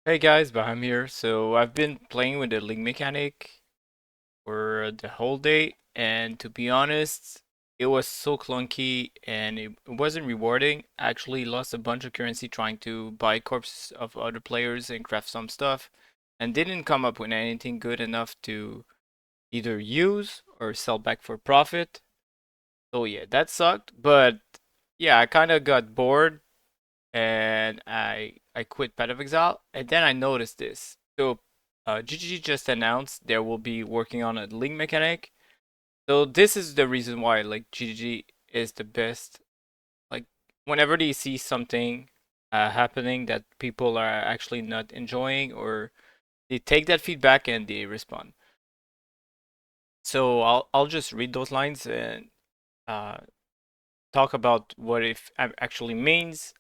Hey guys, Baham here. So I've been playing with the link mechanic for the whole day, and to be honest, it was so clunky and it wasn't rewarding. I actually lost a bunch of currency trying to buy corpses of other players and craft some stuff, and didn't come up with anything good enough to either use or sell back for profit. So yeah, that sucked, but yeah, I kind of got bored and I quit Path of Exile, and then I noticed this. So, GGG just announced there will be working on a link mechanic. So this is the reason why like GGG is the best. Like whenever they see something happening that people are actually not enjoying, or they take that feedback and they respond. So I'll just read those lines and uh, talk about what it actually means,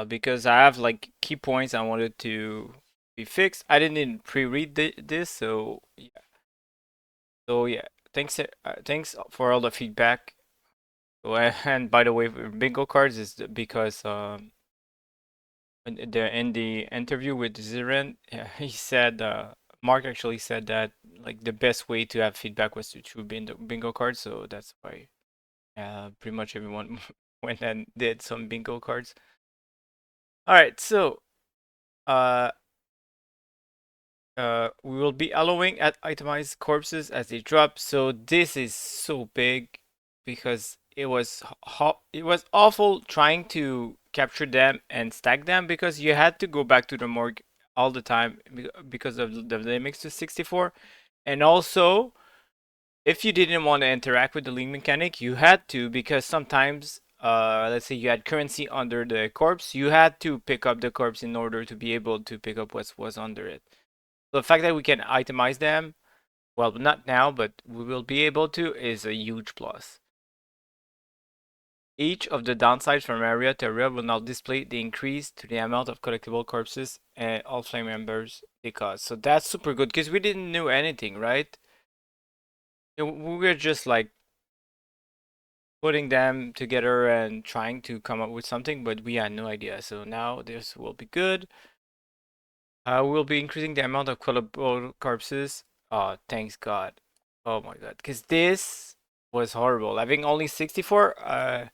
because I have like key points I wanted to be fixed. I didn't pre-read this, so yeah. So yeah, thanks for all the feedback. Oh, and by the way, for bingo cards is because in the interview with Ziren, yeah, he said Mark actually said that like the best way to have feedback was to through bingo cards, so that's why pretty much everyone went and did some bingo cards. All right, so uh, we will be allowing at itemized corpses as they drop. So this is so big because it was awful trying to capture them and stack them because you had to go back to the morgue all the time because of the limits to 64. And also, if you didn't want to interact with the link mechanic, you had to, because sometimes let's say you had currency under the corpse, you had to pick up the corpse in order to be able to pick up what was under it. The fact that we can itemize them, well, not now, but we will be able to, is a huge plus. Each of the downsides from area to area will now display the increase to the amount of collectible corpses and all flame members they cause. So that's super good because we didn't know anything, right? We were just like putting them together and trying to come up with something, but we had no idea. So now this will be good. We'll be increasing the amount of collectible corpses. Oh, thanks God. Oh my God. Because this was horrible. Having only 64, I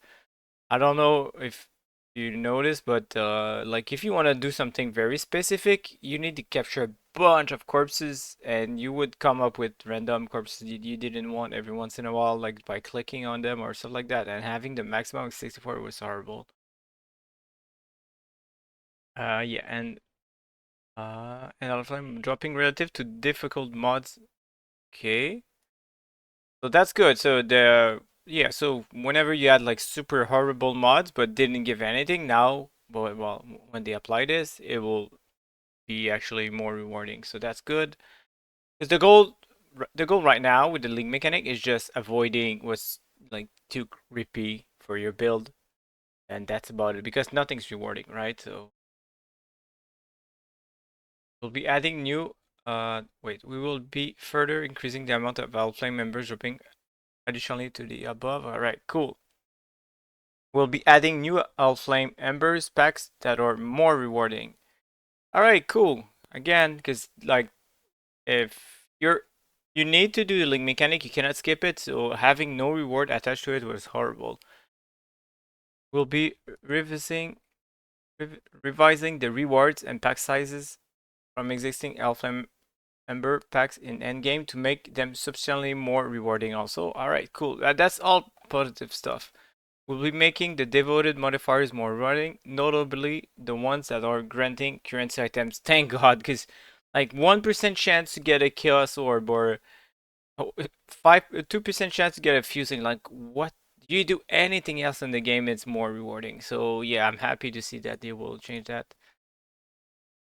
don't know if you noticed, but like if you want to do something very specific, you need to capture a bunch of corpses and you would come up with random corpses you didn't want every once in a while, like by clicking on them or stuff like that. And having the maximum of 64 was horrible. Yeah, and also I'm dropping relative to difficult mods. Okay. So that's good. So so whenever you had like super horrible mods but didn't give anything, now when they apply this, it will be actually more rewarding. So that's good. Because the goal right now with the link mechanic is just avoiding what's like too creepy for your build, and that's about it. Because nothing's rewarding, right? So we'll be adding new. We will be further increasing the amount of Valflame members dropping additionally to the above. All right, cool. We'll be adding new Flame Embers packs that are more rewarding. Alright, cool. Again, because like if you need to do the link mechanic, you cannot skip it, so having no reward attached to it was horrible. We'll be revising the rewards and pack sizes from existing Flame Ember packs in endgame to make them substantially more rewarding also. Alright, cool. That's all positive stuff. We'll be making the devoted modifiers more rewarding, notably the ones that are granting currency items. Thank God, because like 1% chance to get a chaos orb or 2% chance to get a fusing. Like what? You do anything else in the game, it's more rewarding. So yeah, I'm happy to see that they will change that.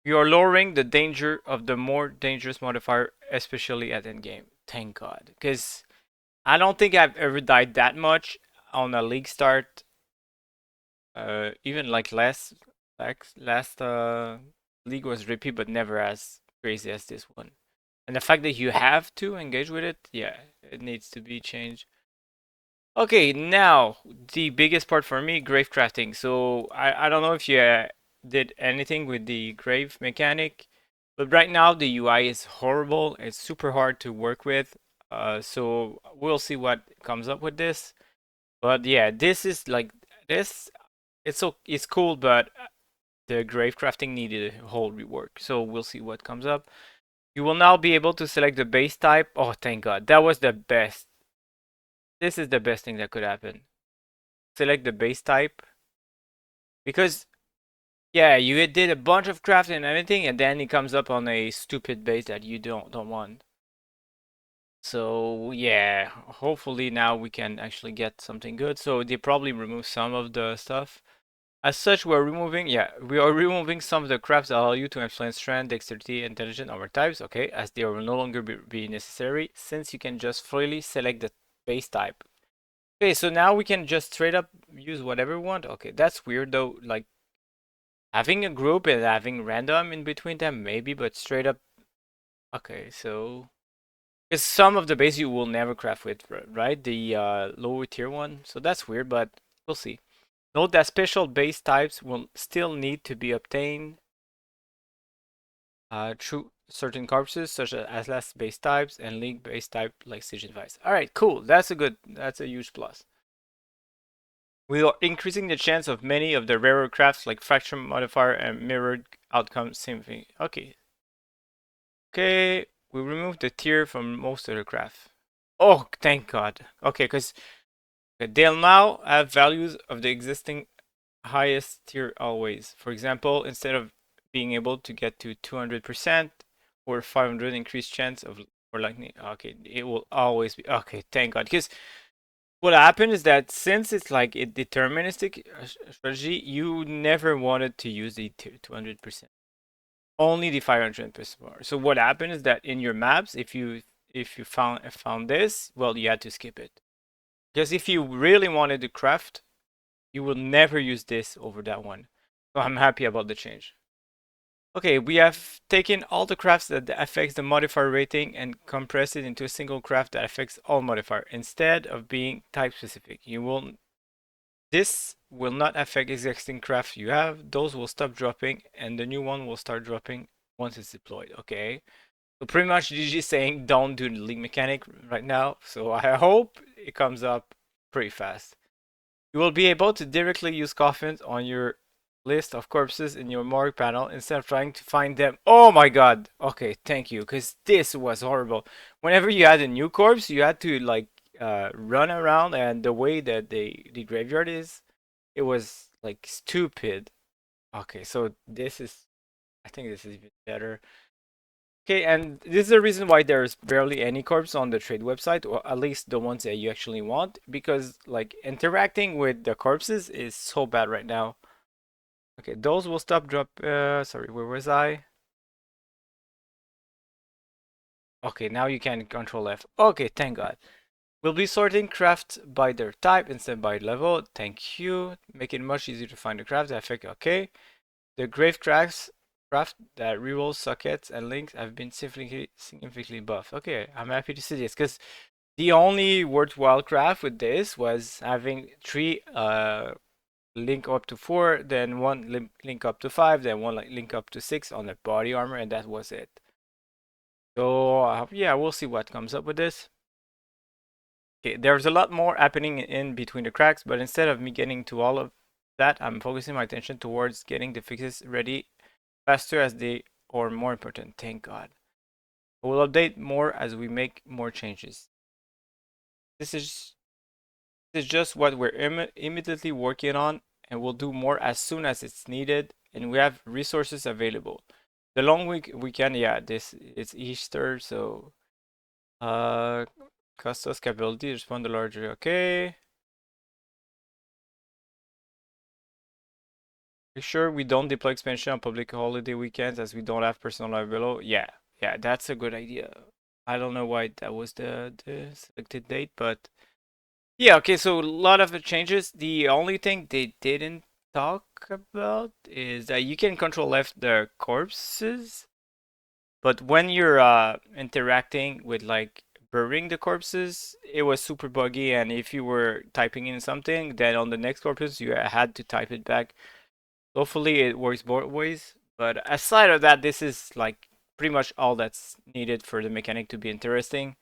We are lowering the danger of the more dangerous modifier, especially at endgame. Thank God, because I don't think I've ever died that much on a league start. Even like last league was rippy, but never as crazy as this one. And the fact that you have to engage with it, yeah, it needs to be changed. Okay, now the biggest part for me, grave crafting. So I don't know if you did anything with the grave mechanic. But right now the UI is horrible. It's super hard to work with. So we'll see what comes up with this. But yeah, this is like this. It's cool, but the grave crafting needed a whole rework. So we'll see what comes up. You will now be able to select the base type. Oh, thank God. That was the best. This is the best thing that could happen. Select the base type. Because, yeah, you did a bunch of crafting and everything, and then it comes up on a stupid base that you don't want. So, yeah, hopefully now we can actually get something good. So they probably remove some of the stuff. As such, we are removing some of the crafts that allow you to influence strength, dexterity, intelligence over types, okay, as they will no longer be necessary, since you can just freely select the base type. Okay, so now we can just straight up use whatever we want. Okay, that's weird though, like having a group and having random in between them, maybe, but straight up, okay, so because some of the base you will never craft with, right? The lower tier one, so that's weird, but we'll see. Note that special base types will still need to be obtained through certain corpses, such as Atlas base types and Link base type like Siege Device. All right, cool. That's a huge plus. We are increasing the chance of many of the rarer crafts like Fracture Modifier and Mirrored Outcome. Same thing. Okay. Okay. We removed the tier from most of the craft. Oh, thank God. Okay, because they'll now have values of the existing highest tier always. For example, instead of being able to get to 200% or 500 increased chance of or lightning, okay, it will always be okay. Thank God, because what happened is that since it's like a deterministic strategy, you never wanted to use the 200%, only the 500% more. So what happened is that in your maps, if you found this, well, you had to skip it because if you really wanted to craft, you will never use this over that one. So I'm happy about the change. Okay, we have taken all the crafts that affects the modifier rating and compressed it into a single craft that affects all modifier instead of being type specific. This will not affect existing craft you have. Those will stop dropping and the new one will start dropping once it's deployed. Okay. So pretty much GG saying don't do the link mechanic right now. So I hope it comes up pretty fast. You will be able to directly use coffins on your list of corpses in your morgue panel instead of trying to find them. Oh my God. Okay, thank you, because this was horrible. Whenever you had a new corpse, you had to like run around, and the way that the graveyard is, it was like stupid. Okay, so I think this is even better. Okay, and this is the reason why there's barely any corpse on the trade website, or at least the ones that you actually want, because like interacting with the corpses is so bad right now. Okay, those will stop drop. Sorry, where was I? Okay, now you can control F. Okay, thank God. We'll be sorting crafts by their type instead by level. Thank you. Make it much easier to find the crafts that affect. Okay. The grave craft that reroll sockets and links have been significantly buffed. Okay, I'm happy to see this because the only worthwhile craft with this was having three link up to 4, then one link up to 5, then one link up to 6 on the body armor, and that was it. So yeah, we'll see what comes up with this. Okay, there's a lot more happening in between the cracks, but instead of me getting to all of that, I'm focusing my attention towards getting the fixes ready faster as they are more important. Thank God. We'll update more as we make more changes. This is just what we're immediately working on, and we'll do more as soon as it's needed and we have resources available. The long weekend, yeah, this it's Easter, so Custos capability respond to larger. Okay. Make sure we don't deploy expansion on public holiday weekends as we don't have personal life below. Yeah, yeah, that's a good idea. I don't know why that was the selected date, but yeah, okay, so a lot of the changes. The only thing they didn't talk about is that you can control left the corpses, but when you're interacting with like burying the corpses, it was super buggy, and if you were typing in something, then on the next corpus you had to type it back. Hopefully it works both ways, but aside of that, this is like pretty much all that's needed for the mechanic to be interesting.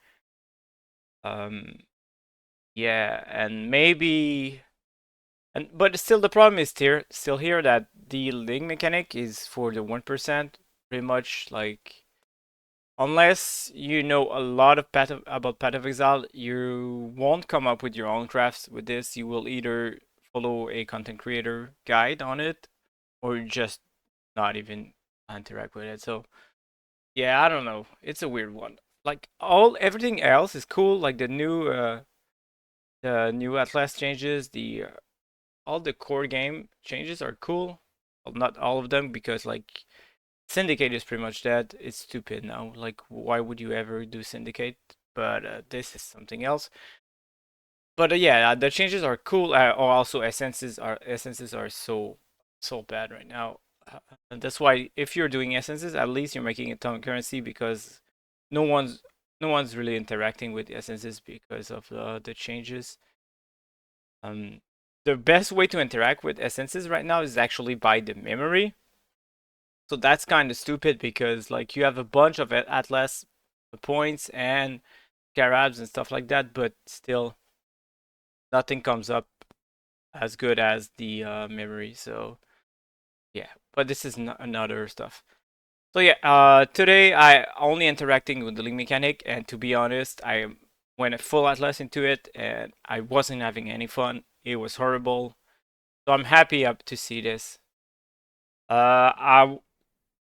Um, yeah, and maybe, and but still the problem is still here that the link mechanic is for the 1%, pretty much like unless you know a lot of about Path of Exile, you won't come up with your own crafts with this. You will either follow a content creator guide on it or just not even interact with it. So yeah, I don't know. It's a weird one. Like everything else is cool. Like the new Atlas changes, the all the core game changes are cool. Well, not all of them because like Syndicate is pretty much dead. It's stupid now. Like why would you ever do Syndicate? But this is something else. But yeah, the changes are cool. Also, essences are so bad right now. And that's why if you're doing essences, at least you're making a ton of currency because no one's no one's really interacting with essences because of the changes. Um, the best way to interact with essences right now is actually by the memory. So that's kind of stupid because like you have a bunch of Atlas points and scarabs and stuff like that, but still nothing comes up as good as the memory. So yeah, but this is another stuff. So yeah, today I only interacting with the link mechanic, and to be honest, I went full Atlas into it, and I wasn't having any fun. It was horrible. So I'm happy up to see this. I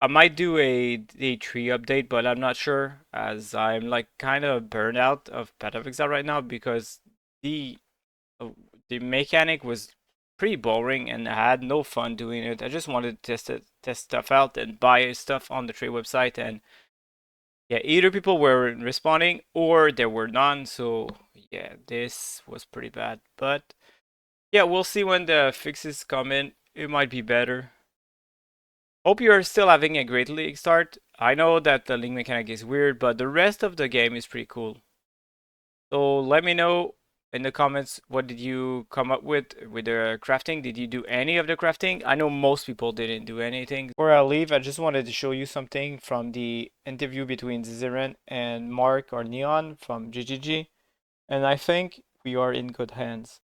might do a day 3 update, but I'm not sure as I'm like kind of burned out of Path of Exile right now because the uh, the mechanic was pretty boring and I had no fun doing it. I just wanted to test stuff out and buy stuff on the trade website, and yeah, either people were responding or there were none. So yeah, this was pretty bad. But yeah, we'll see when the fixes come in. It might be better. Hope you're still having a great league start. I know that the link mechanic is weird, but the rest of the game is pretty cool. So let me know in the comments what did you come up with the crafting. Did you do any of the crafting? I know most people didn't do anything. Before I leave, I just wanted to show you something from the interview between Ziren and Mark or Neon from GGG, and I think we are in good hands.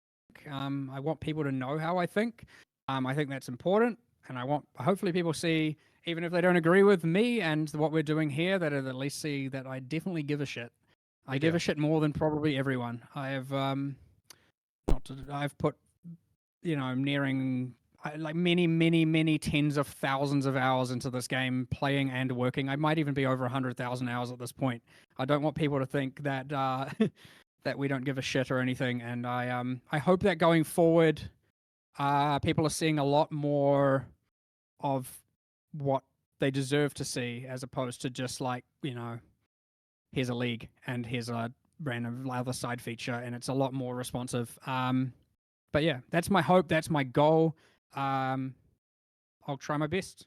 I want people to know how I think. I think that's important, and I want hopefully people see, even if they don't agree with me and what we're doing here, that at least see that I definitely give a shit. I give a shit more than probably everyone. I have not to, I've put nearing like many tens of thousands of hours into this game, playing and working. I might even be over 100,000 hours at this point. I don't want people to think that that we don't give a shit or anything. And I hope that going forward, people are seeing a lot more of what they deserve to see, as opposed to just like here's a league and here's a random other side feature, and it's a lot more responsive. But yeah, that's my hope. That's my goal. I'll try my best.